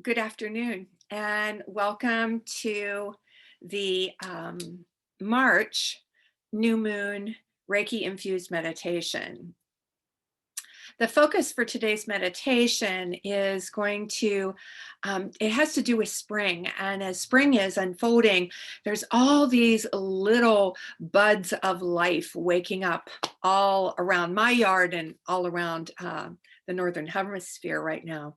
Good afternoon and welcome to the March New Moon Reiki-Infused meditation. The focus for today's meditation is going to, it has to do with spring. And as spring is unfolding, there's all these little buds of life waking up all around my yard and all around the Northern Hemisphere right now.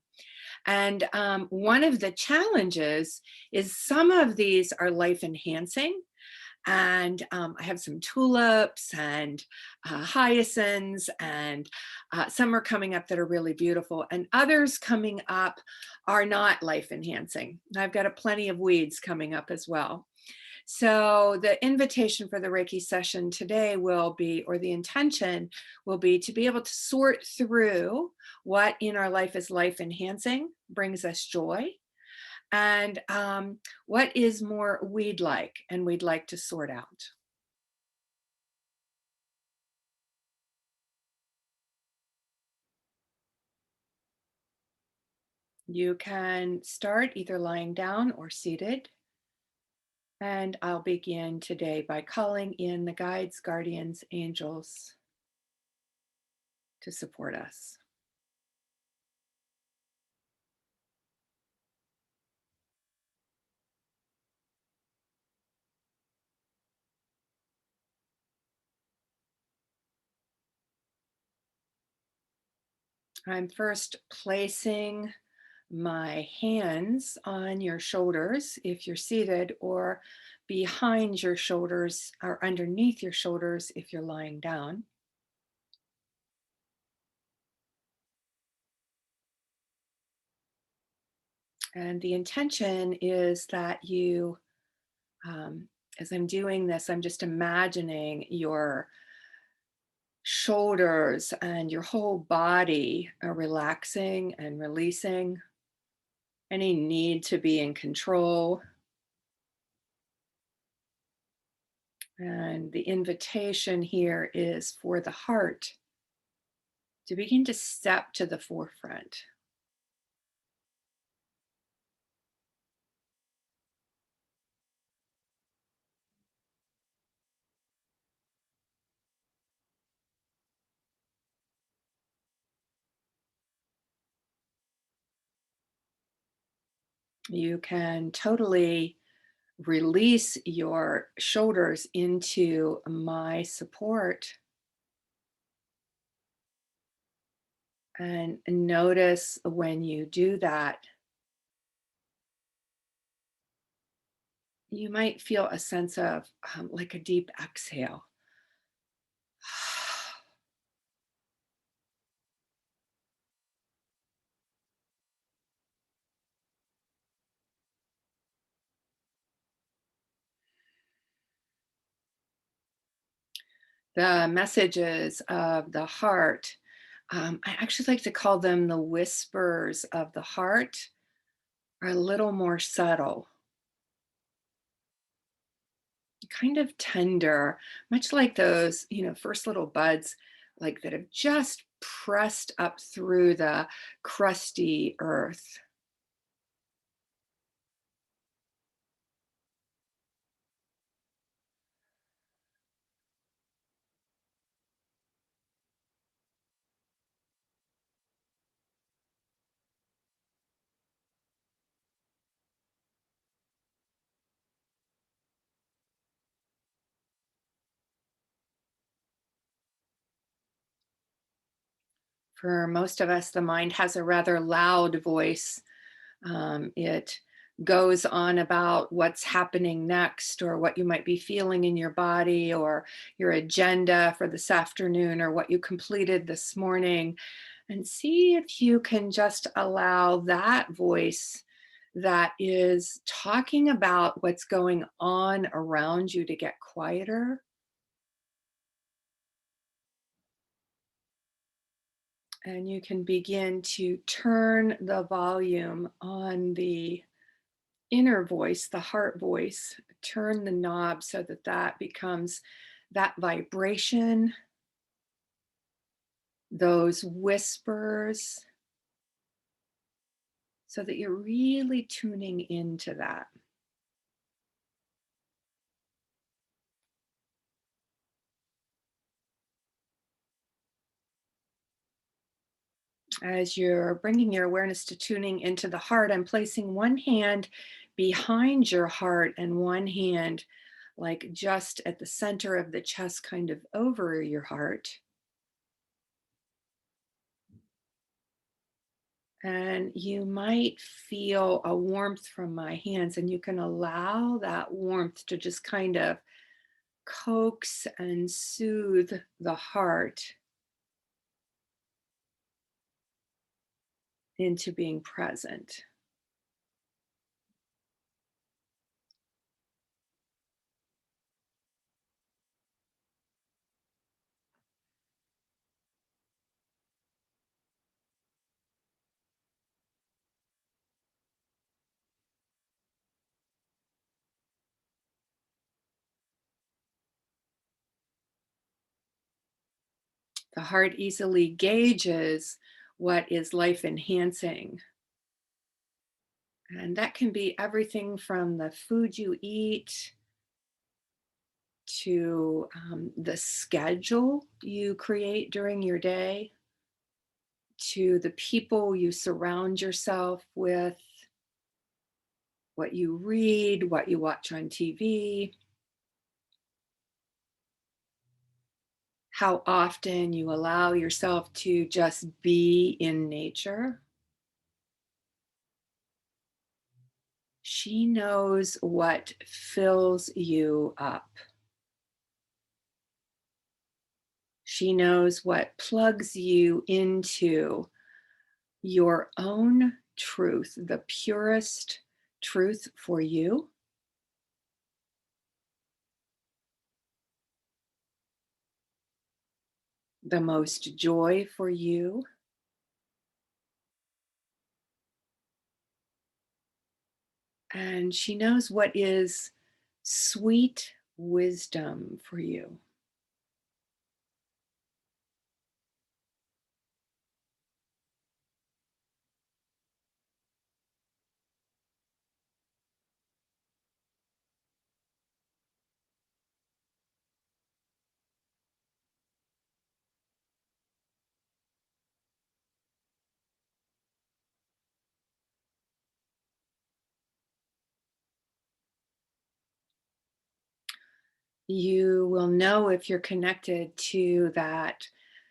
And one of the challenges is some of these are life enhancing. And I have some tulips and hyacinths, and some are coming up that are really beautiful. And others coming up are not life enhancing. I've got plenty of weeds coming up as well. So the invitation for the Reiki session today will be, or the intention will be, to be able to sort through what in our life is life enhancing, brings us joy, and what is more weed-like and we'd like to sort out. You can start either lying down or seated. And I'll begin today by calling in the guides, guardians, angels to support us. I'm first placing my hands on your shoulders if you're seated, or behind your shoulders or underneath your shoulders if you're lying down. And the intention is that you, as I'm doing this, I'm just imagining your shoulders and your whole body are relaxing and releasing any need to be in control. And the invitation here is for the heart to begin to step to the forefront. You can totally release your shoulders into my support and notice when you do that, you might feel a sense of like a deep exhale. The messages of the heart, I actually like to call them the whispers of the heart, are a little more subtle, kind of tender, much like those, first little buds, like that have just pressed up through the crusty earth. For most of us, the mind has a rather loud voice. It goes on about what's happening next, or what you might be feeling in your body, or your agenda for this afternoon, or what you completed this morning. And see if you can just allow that voice that is talking about what's going on around you to get quieter. And you can begin to turn the volume on the inner voice, the heart voice, turn the knob so that that becomes that vibration, those whispers, so that you're really tuning into that. As you're bringing your awareness to tuning into the heart, I'm placing one hand behind your heart and one hand like just at the center of the chest, kind of over your heart. And you might feel a warmth from my hands, and you can allow that warmth to just kind of coax and soothe the heart into being present. The heart easily gauges what is life enhancing. And that can be everything from the food you eat to the schedule you create during your day, to the people you surround yourself with, what you read, what you watch on TV, how often you allow yourself to just be in nature. She knows what fills you up. She knows what plugs you into your own truth, the purest truth for you, the most joy for you, and she knows what is sweet wisdom for you. You will know if you're connected to that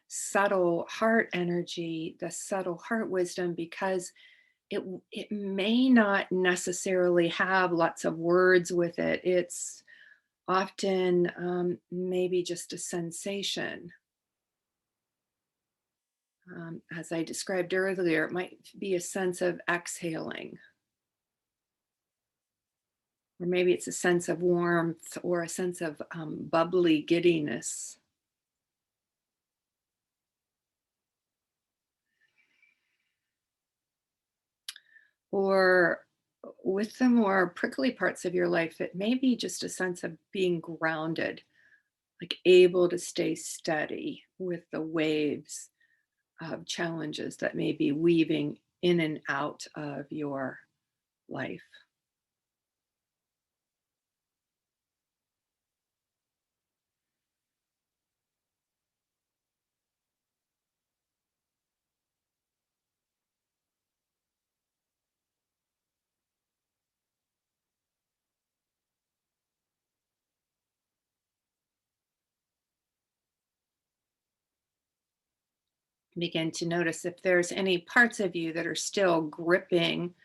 subtle heart energy, the subtle heart wisdom, because it may not necessarily have lots of words with it. It's often maybe just a sensation. As I described earlier, it might be a sense of exhaling, or maybe it's a sense of warmth or a sense of bubbly giddiness. Or with the more prickly parts of your life, it may be just a sense of being grounded, like able to stay steady with the waves of challenges that may be weaving in and out of your life. Begin to notice if there's any parts of you that are still gripping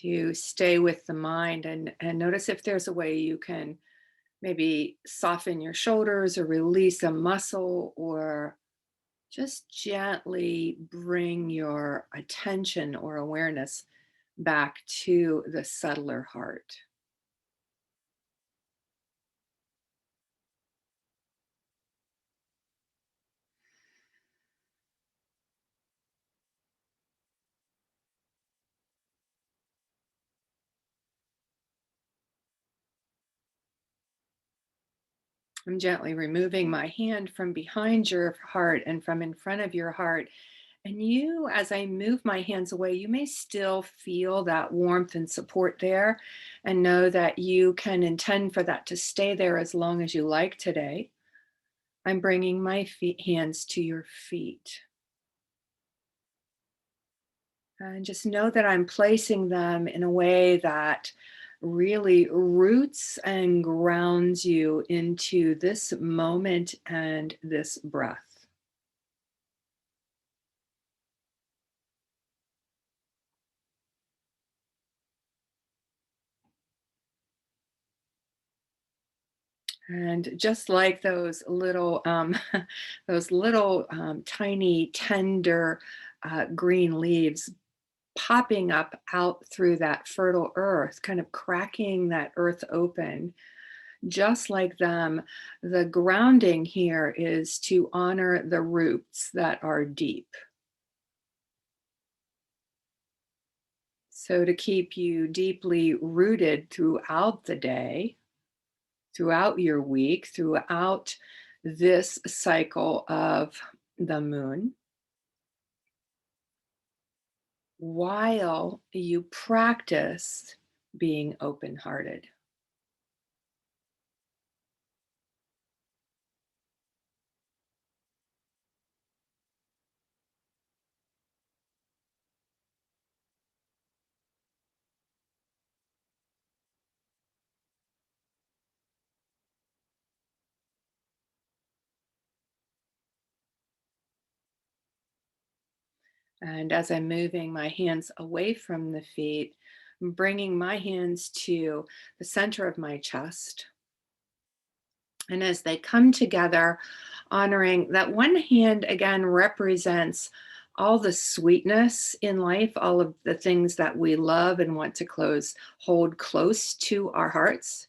to stay with the mind, and notice if there's a way you can maybe soften your shoulders or release a muscle, or just gently bring your attention or awareness back to the subtler heart. I'm gently removing my hand from behind your heart and from in front of your heart, And you, as I move my hands away, you may still feel that warmth and support there, and know that you can intend for that to stay there as long as you like today. I'm bringing my hands to your feet. And just know that I'm placing them in a way that really roots and grounds you into this moment and this breath. And just like those little tiny, tender green leaves popping up out through that fertile earth, kind of cracking that earth open, just like them, the grounding here is to honor the roots that are deep. So, to keep you deeply rooted throughout the day, throughout your week, throughout this cycle of the moon, while you practice being open hearted. And as I'm moving my hands away from the feet, I'm bringing my hands to the center of my chest. And as they come together, honoring that one hand again represents all the sweetness in life, all of the things that we love and want to hold close to our hearts.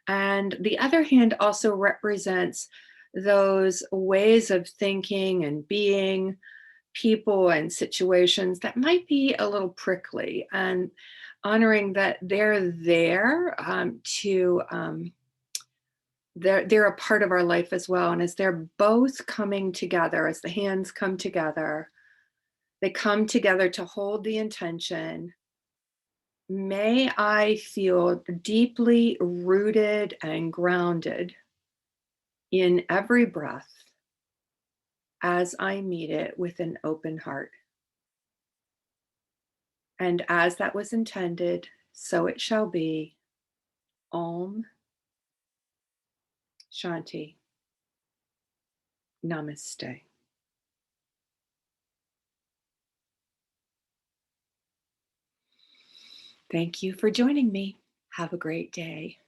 And the other hand also represents those ways of thinking and being, people and situations that might be a little prickly, and honoring that they're there they're a part of our life as well. And as they're both coming together, as the hands come together, they come together to hold the intention. May I feel deeply rooted and grounded in every breath as I meet it with an open heart. And as that was intended, so it shall be. Om Shanti. Namaste. Thank you for joining me. Have a great day.